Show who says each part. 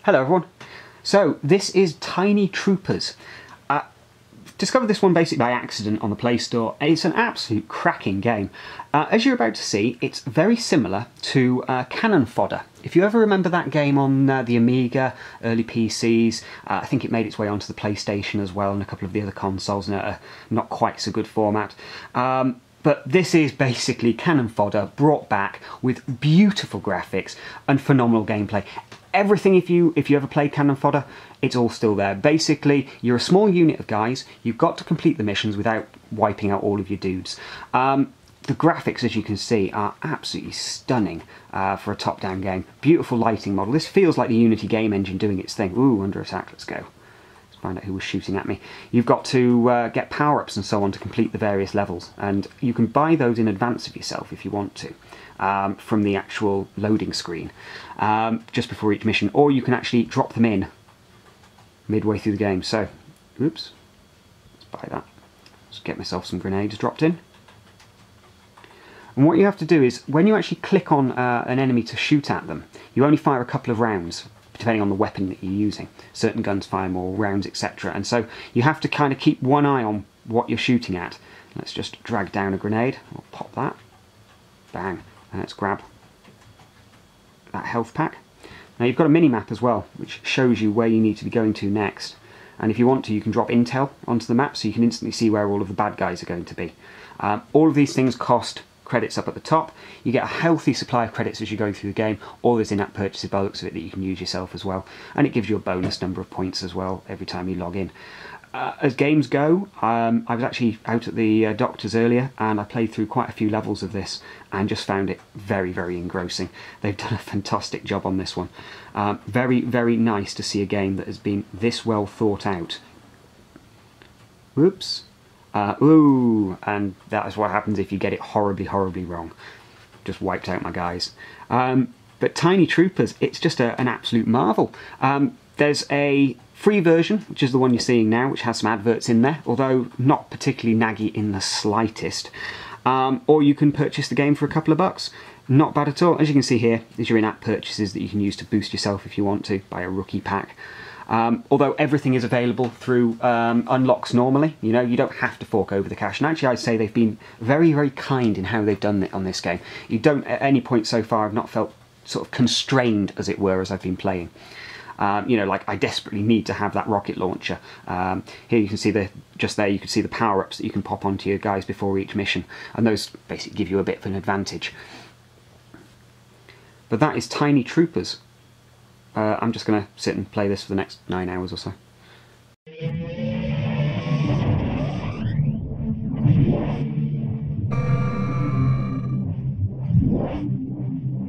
Speaker 1: Hello everyone. So this is Tiny Troopers. Discovered this one basically by accident on the Play Store. It's an absolute cracking game. As you're about to see, it's very similar to Cannon Fodder. If you ever remember that game on the Amiga, early PCs, I think it made its way onto the PlayStation as well and a couple of the other consoles in a not quite so good format. But this is basically Cannon Fodder brought back with beautiful graphics and phenomenal gameplay. Everything, if you ever played Cannon Fodder, it's all still there. Basically, you're a small unit of guys, you've got to complete the missions without wiping out all of your dudes. The graphics, as you can see, are absolutely stunning for a top-down game. Beautiful lighting model. This feels like the Unity game engine doing its thing. Ooh, under attack, let's go. Let's find out who was shooting at me. You've got to get power-ups and so on to complete the various levels, and you can buy those in advance of yourself if you want to. From the actual loading screen just before each mission, or you can actually drop them in midway through the game. So, oops, let's buy that. Let's get myself some grenades dropped in. And what you have to do is, when you actually click on an enemy to shoot at them, you only fire a couple of rounds, depending on the weapon that you're using. Certain guns fire more rounds, etc. And so you have to kind of keep one eye on what you're shooting at. Let's just drag down a grenade. I'll pop that. Bang. And let's grab that health pack. Now you've got a mini-map as well, which shows you where you need to be going to next. And if you want to, you can drop intel onto the map so you can instantly see where all of the bad guys are going to be. All of these things cost credits up at the top. You get a healthy supply of credits as you go through the game, or there's in-app purchases by the looks of it that you can use yourself as well. And it gives you a bonus number of points as well every time you log in. As games go, I was actually out at the doctor's earlier and I played through quite a few levels of this and just found it very, very engrossing. They've done a fantastic job on this one. Very, very nice to see a game that has been this well thought out. Whoops. Ooh, and that is what happens if you get it horribly, horribly wrong. Just wiped out my guys. But Tiny Troopers, it's just an absolute marvel. There's a free version, which is the one you're seeing now, which has some adverts in there, although not particularly naggy in the slightest. Or you can purchase the game for a couple of bucks. Not bad at all. As you can see here, there's your in-app purchases that you can use to boost yourself if you want to, buy a rookie pack. Although everything is available through unlocks normally, you know, you don't have to fork over the cash. And actually I'd say they've been very, very kind in how they've done it on this game. You don't, at any point so far, I've not felt sort of constrained, as it were, as I've been playing. You know, like I desperately need to have that rocket launcher. Here you can see just there you can see the power-ups that you can pop onto your guys before each mission, and those basically give you a bit of an advantage. But that is Tiny Troopers. I'm just going to sit and play this for the next 9 hours or so.